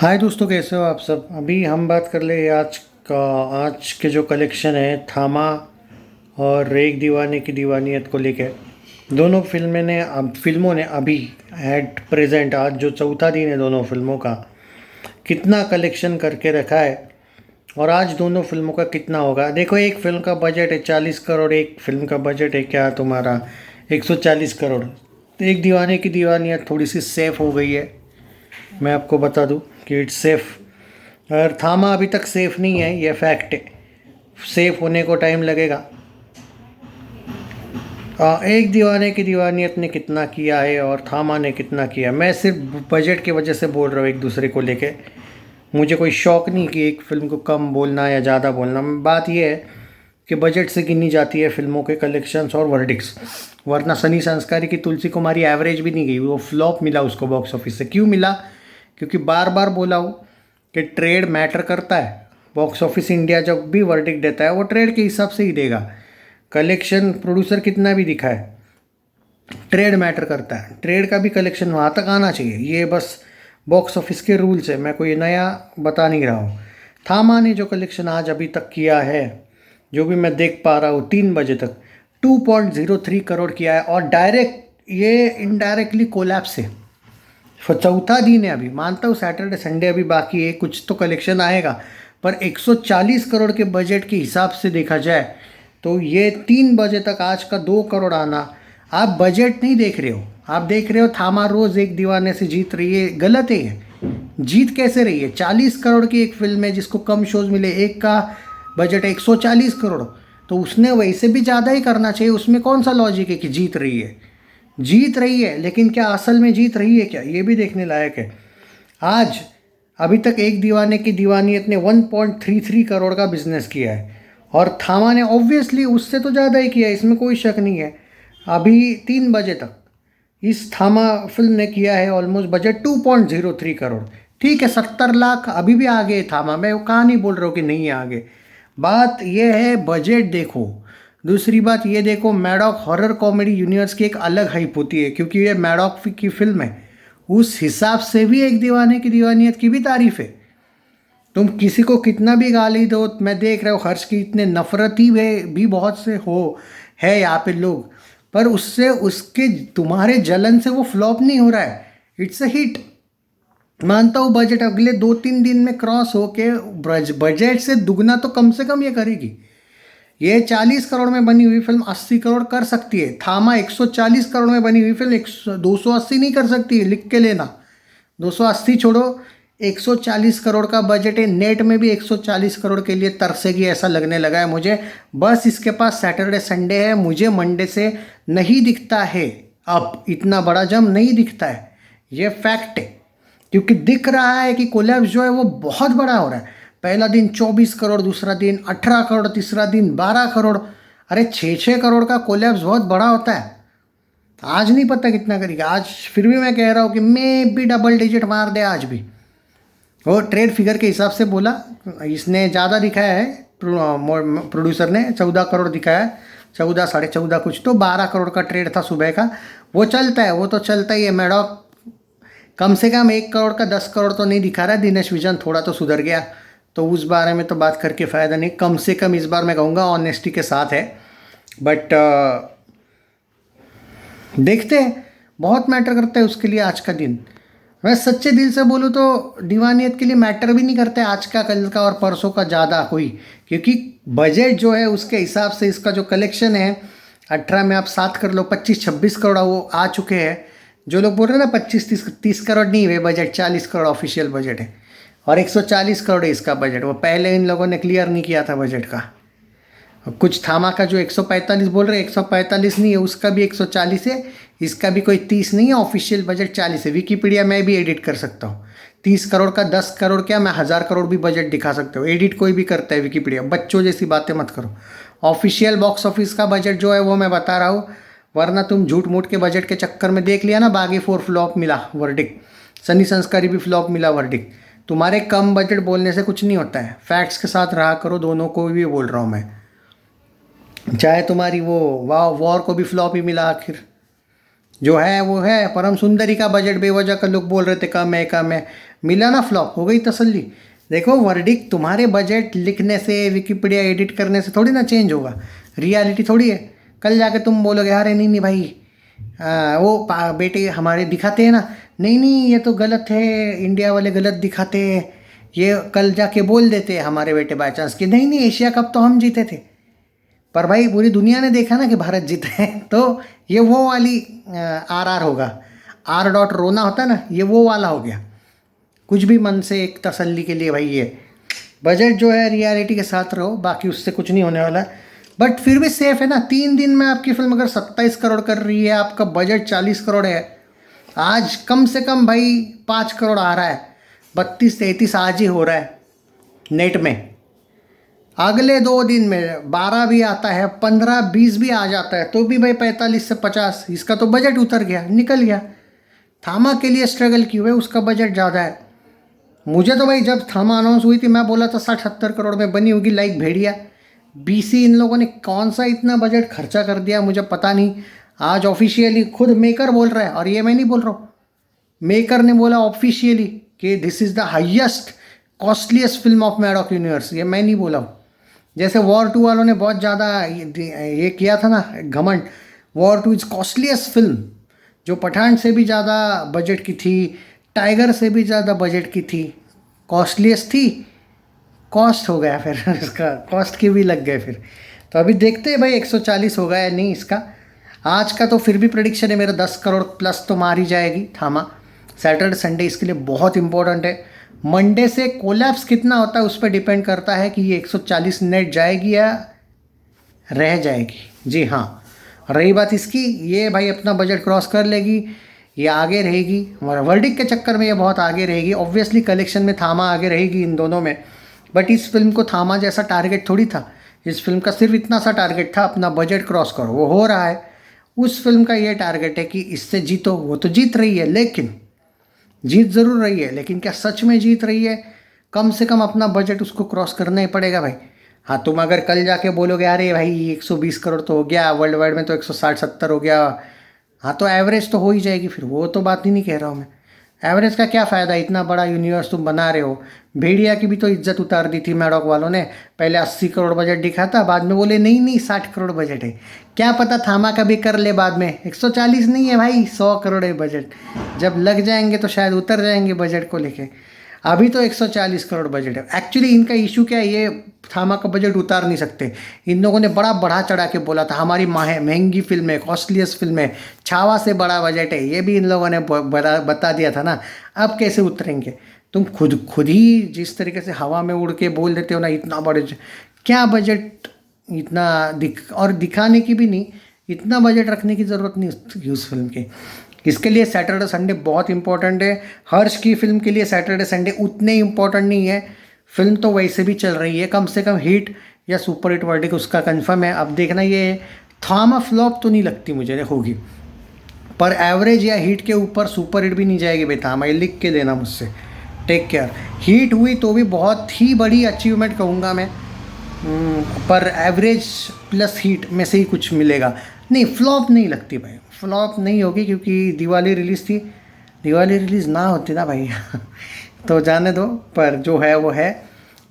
हाय दोस्तों, कैसे हो आप सब। अभी हम बात कर ले आज के जो कलेक्शन है थामा और एक दीवाने की दीवानियत को लेके। दोनों फिल्मों ने अभी एट प्रेजेंट आज जो चौथा दिन है दोनों फिल्मों का, कितना कलेक्शन करके रखा है। और आज दोनों फिल्मों का कितना होगा देखो। एक फिल्म का बजट है 40 करोड़, एक फिल्म का बजट है क्या तुम्हारा 140 करोड़। तो एक दीवाने की दीवानियत थोड़ी सी सेफ हो गई है। मैं आपको बता दूं कि इट्स सेफ। और थामा अभी तक सेफ नहीं है, ये फैक्ट है। सेफ होने को टाइम लगेगा। एक दीवाने की दीवानियत ने कितना किया है और थामा ने कितना किया, मैं सिर्फ बजट की वजह से बोल रहा हूँ एक दूसरे को लेके। मुझे कोई शौक नहीं कि एक फिल्म को कम बोलना या ज़्यादा बोलना। बात यह है कि बजट से गिनी जाती है फिल्मों के कलेक्शंस और वर्डिक्स। वरना सनी संस्कारी की तुलसी कुमारी एवरेज भी नहीं गई, वो फ्लॉप मिला उसको बॉक्स ऑफिस से। क्यों मिला? क्योंकि बार बार बोला हूँ कि ट्रेड मैटर करता है। बॉक्स ऑफिस इंडिया जब भी वर्डिक्ट देता है वो ट्रेड के हिसाब से ही देगा। कलेक्शन प्रोड्यूसर कितना भी दिखाए, ट्रेड मैटर करता है। ट्रेड का भी कलेक्शन वहाँ तक आना चाहिए। ये बस बॉक्स ऑफिस के रूल्स है, मैं कोई नया बता नहीं रहा हूँ। थामा ने जो कलेक्शन आज अभी तक किया है, जो भी मैं देख पा रहा हूँ 3 बजे तक 2.03 करोड़ किया है। और डायरेक्ट ये इनडायरेक्टली कोलैप्स है। चौथा दिन है अभी, मानता हूँ सैटरडे संडे अभी बाकी है, कुछ तो कलेक्शन आएगा। पर 140 करोड़ के बजट के हिसाब से देखा जाए तो ये 3 बजे तक आज का 2 करोड़ आना, आप बजट नहीं देख रहे हो, आप देख रहे हो थामा रोज़ एक दीवाने से जीत रही है। गलत है ये। जीत कैसे रही है? 40 करोड़ की एक फिल्म है जिसको कम शोज मिले, एक का बजट है 140 करोड़, तो उसने वैसे भी ज़्यादा ही करना चाहिए। उसमें कौन सा लॉजिक है कि जीत रही है? जीत रही है, लेकिन क्या असल में जीत रही है क्या, ये भी देखने लायक है। आज अभी तक एक दीवाने की दीवानियत ने 1.33 करोड़ का बिजनेस किया है और थामा ने ऑब्वियसली उससे तो ज़्यादा ही किया है, इसमें कोई शक नहीं है। अभी 3 बजे तक इस थामा फिल्म ने किया है ऑलमोस्ट बजट 2.03 करोड़। ठीक है, 70 लाख अभी भी आगे है थामा, मैं वो कहाँ नहीं बोल रहा हूँ कि नहीं है आगे। बात यह है बजट देखो। दूसरी बात ये देखो, मैडॉक हॉरर कॉमेडी यूनिवर्स की एक अलग हाइप होती है क्योंकि ये मैडॉक की फिल्म है। उस हिसाब से भी एक दीवाने की दीवानियत की भी तारीफ है। तुम किसी को कितना भी गाली दो, मैं देख रहा हूँ हर्ष की इतने नफरती भी बहुत से हो है यहाँ पे लोग, पर उससे उसके तुम्हारे जलन से वो फ्लॉप नहीं हो रहा है। It's a hit. मानता हूँ बजट अगले 2-3 दिन में क्रॉस होके बजट से दुगना तो कम से कम ये करेगी। ये 40 करोड़ में बनी हुई फिल्म 80 करोड़ कर सकती है। थामा 140 करोड़ में बनी हुई फिल्म 280 नहीं कर सकती है, लिख के लेना। 280 छोड़ो, 140 करोड़ का बजट है। नेट में भी 140 करोड़ के लिए तरसेगी ऐसा लगने लगा है मुझे। बस इसके पास सैटरडे संडे है, मुझे मंडे से नहीं दिखता है। अब इतना बड़ा जम नहीं दिखता है, ये फैक्ट है। क्योंकि दिख रहा है कि कोलैप्स जो है वो बहुत बड़ा हो रहा है। पहला दिन 24 करोड़, दूसरा दिन 18 करोड़, तीसरा दिन 12 करोड़। अरे 6-6 करोड़ का कोलैप्स बहुत बड़ा होता है। आज नहीं पता कितना करेगा आज, फिर भी मैं कह रहा हूँ कि मैं भी डबल डिजिट मार दे आज भी। वो ट्रेड फिगर के हिसाब से बोला, इसने ज़्यादा दिखाया है, प्रोड्यूसर ने 14 करोड़ दिखाया है, 14 14.5 कुछ, तो 12 करोड़ का ट्रेड था सुबह का। वो चलता है, वो तो चलता ही है। मैडॉक कम से कम 1 करोड़ का 10 करोड़ तो नहीं दिखा रहा है। दिनेश विजन थोड़ा तो सुधर गया, तो उस बारे में तो बात करके फ़ायदा नहीं। कम से कम इस बार मैं कहूँगा ऑनेस्टी के साथ है। बट देखते हैं, बहुत मैटर करता है उसके लिए आज का दिन। मैं सच्चे दिल से बोलूँ तो दीवानियत के लिए मैटर भी नहीं करता है आज का, कल का और परसों का ज़्यादा कोई। क्योंकि बजट जो है उसके हिसाब से इसका जो कलेक्शन है 18 में आप 7 कर लो, 25-26 करोड़ वो आ चुके हैं। जो लोग बोल रहे हैं ना 25-30 करोड़ नहीं हुए बजट, 40 करोड़ ऑफिशियल बजट है और 140 करोड़ है इसका बजट। वो पहले इन लोगों ने क्लियर नहीं किया था बजट का। कुछ थामा का जो 145 बोल रहे हैं, 145 नहीं है, उसका भी 140 है, इसका भी कोई 30 नहीं है। ऑफिशियल बजट 40 है। विकीपीडिया में भी एडिट कर सकता हूँ। 30 करोड़ का 10 करोड़ क्या, मैं 1000 करोड़ भी बजट दिखा सकता हूँ। एडिट कोई भी करता है विकीपीडिया, बच्चों जैसी बातें मत करो। ऑफिशियल बॉक्स ऑफिस का बजट जो है वो मैं बता रहा हूँ, वरना तुम झूठ मूठ के बजट के चक्कर में देख लिया ना। बागी 4 फ्लॉप मिला वर्डिक्ट, सनी संस्कारी भी फ्लॉप मिला वर्डिक्ट। तुम्हारे कम बजट बोलने से कुछ नहीं होता है, फैक्ट्स के साथ रहा करो। दोनों को भी बोल रहा हूँ मैं। चाहे तुम्हारी वो वॉर को भी फ्लॉप ही मिला आखिर। जो है वो है। परम सुंदरी का बजट बेवजह का लोग बोल रहे थे कम है कम है, मिला ना फ्लॉप, हो गई तसल्ली। देखो वर्डिक्ट तुम्हारे बजट लिखने से, विकिपीडिया एडिट करने से थोड़ी ना चेंज होगा, रियलिटी थोड़ी है। कल जाके तुम बोलोगे अरे नहीं नहीं भाई, वो बेटे हमारे दिखाते हैं ना, नहीं नहीं ये तो गलत है, इंडिया वाले गलत दिखाते हैं, ये कल जाके बोल देते हैं हमारे बेटे बाई चांस कि नहीं नहीं एशिया कप तो हम जीते थे। पर भाई पूरी दुनिया ने देखा ना कि भारत जीते हैं, तो ये वो वाली RR होगा, R डॉट रोना होता है ना, ये वो वाला हो गया। कुछ भी मन से एक तसल्ली के लिए भाई, ये बजट जो है रियलिटी के साथ रहो, बाकी उससे कुछ नहीं होने वाला। बट फिर भी सेफ है ना, 3 दिन में आपकी फिल्म अगर 27 करोड़ कर रही है, आपका बजट 40 करोड़ है, आज कम से कम भाई 5 करोड़ आ रहा है, 32-33 आज ही हो रहा है नेट में। अगले 2 दिन में 12 भी आता है, 15-20 भी आ जाता है, तो भी भाई 45 से 50, इसका तो बजट उतर गया, निकल गया। थामा के लिए स्ट्रगल की हुए, उसका बजट ज़्यादा है। मुझे तो भाई जब थामा अनाउंस हुई थी, मैं बोला था 60-70 करोड़ में बनी होगी, लाइक भेड़िया। BC इन लोगों ने कौन सा इतना बजट खर्चा कर दिया मुझे पता नहीं। आज ऑफिशियली खुद मेकर बोल रहा है, और ये मैं नहीं बोल रहा हूँ, मेकर ने बोला ऑफिशियली कि this is the highest costliest film of Maddock universe, ये मैं नहीं बोला हूँ। जैसे वॉर 2 वालों ने बहुत ज़्यादा ये किया था ना घमंड, वॉर 2 इज़ कॉस्टलीस्ट फिल्म, जो पठान से भी ज़्यादा बजट की थी, टाइगर से भी ज़्यादा बजट की थी, कॉस्टलीस्ट थी, कॉस्ट हो गया फिर इसका, कॉस्ट के भी लग गए फिर। तो अभी देखते हैं भाई 140 होगा या नहीं इसका। आज का तो फिर भी प्रेडिक्शन है मेरा 10 करोड़ प्लस तो मार ही जाएगी थामा। सैटरडे संडे इसके लिए बहुत इंपॉर्टेंट है। मंडे से कोलैप्स कितना होता है उस पर डिपेंड करता है कि ये 140 नेट जाएगी या रह जाएगी। जी हाँ, रही बात इसकी, ये भाई अपना बजट क्रॉस कर लेगी, ये आगे रहेगी, वर्डिक्ट के चक्कर में ये बहुत आगे रहेगी। ऑब्वियसली कलेक्शन में थामा आगे रहेगी इन दोनों में, बट इस फिल्म को थामा जैसा टारगेट थोड़ी था। इस फिल्म का सिर्फ इतना सा टारगेट था, अपना बजट क्रॉस करो, वो हो रहा है। उस फिल्म का ये टारगेट है कि इससे जीतो, वो तो जीत रही है, लेकिन जीत ज़रूर रही है, लेकिन क्या सच में जीत रही है? कम से कम अपना बजट उसको क्रॉस करना ही पड़ेगा भाई। हाँ, तुम अगर कल जाके बोलोगे अरे भाई 120 करोड़ तो हो गया, वर्ल्ड वाइड में तो 160-170 हो गया, हाँ तो एवरेज तो हो ही जाएगी फिर, वो तो बात ही नहीं कह रहा हूँ मैं। एवरेज का क्या फ़ायदा, इतना बड़ा यूनिवर्स तुम बना रहे हो। भेड़िया की भी तो इज्जत उतार दी थी मैडॉक वालों ने, पहले 80 करोड़ बजट दिखा था, बाद में बोले नहीं नहीं 60 करोड़ बजट है। क्या पता थामा का भी कर ले बाद में, 140 नहीं है भाई, 100 करोड़ है बजट। जब लग जाएंगे तो शायद उतर जाएंगे बजट को लेके। अभी तो 140 करोड़ बजट है। एक्चुअली इनका इशू क्या है, ये थामा का बजट उतार नहीं सकते। इन लोगों ने बड़ा बढ़ा चढ़ा के बोला था हमारी महंगी फिल्म है, कॉस्टलीस्ट फिल्म है, छावा से बड़ा बजट है, ये भी इन लोगों ने बता दिया था ना। अब कैसे उतरेंगे? तुम खुद ही जिस तरीके से हवा में उड़ के बोल देते हो ना, इतना बड़े क्या बजट, इतना और दिखाने की भी नहीं, इतना बजट रखने की ज़रूरत नहीं थी उस फिल्म के। इसके लिए सैटरडे संडे बहुत इंपॉर्टेंट है। हर्ष की फिल्म के लिए सैटरडे संडे उतने इंपॉर्टेंट नहीं है, फिल्म तो वैसे भी चल रही है, कम से कम हिट या सुपर हिट वर्डिक्ट उसका कंफर्म है। अब देखना ये थामा फ्लॉप तो नहीं लगती मुझे होगी, पर एवरेज या हिट के ऊपर सुपर हिट भी नहीं जाएगी भाई थामा, ये लिख के देना मुझसे। Take care. हिट हुई तो भी बहुत ही बड़ी अचीवमेंट कहूँगा मैं, पर एवरेज प्लस हिट में से ही कुछ मिलेगा। नहीं, फ्लॉप नहीं लगती भाई, फ्लॉप नहीं होगी, क्योंकि दिवाली रिलीज़ थी, दिवाली रिलीज़ ना होती ना भाई तो जाने दो, पर जो है वो है।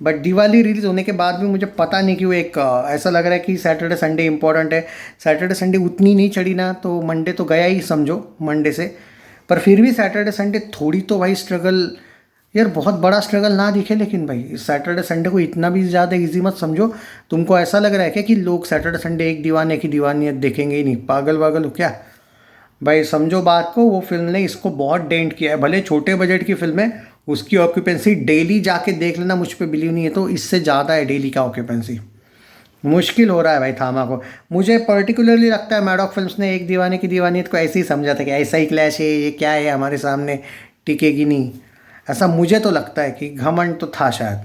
बट दिवाली रिलीज़ होने के बाद भी मुझे पता नहीं क्यों एक ऐसा लग रहा है कि सैटरडे संडे इंपॉर्टेंट है। सैटरडे संडे उतनी नहीं चढ़ी ना, तो मंडे तो गया ही समझो मंडे से, पर फिर भी सैटरडे संडे थोड़ी तो भाई स्ट्रगल, यार बहुत बड़ा स्ट्रगल ना दिखे, लेकिन भाई सैटरडे संडे को इतना भी ज़्यादा इजी मत समझो। तुमको ऐसा लग रहा है क्या कि लोग सैटरडे संडे एक दीवाने की दीवानियत देखेंगे ही नहीं? पागल वागल हो क्या भाई? समझो बात को, वो फिल्म ने इसको बहुत डेंट किया है। भले छोटे बजट की फिल्म है, उसकी ऑक्यूपेंसी डेली जाके देख लेना, मुझ पर बिलीव नहीं है तो इससे ज़्यादा है डेली का ऑक्यूपेंसी। मुश्किल हो रहा है भाई थामा को। मुझे पर्टिकुलरली लगता है मैडॉक फिल्म्स ने एक दीवाने की दीवानियत को ऐसे ही समझा था कि ऐसा ही क्लैश है, ये क्या है हमारे सामने, टिकेगी नहीं। ऐसा मुझे तो लगता है कि घमंड तो था शायद।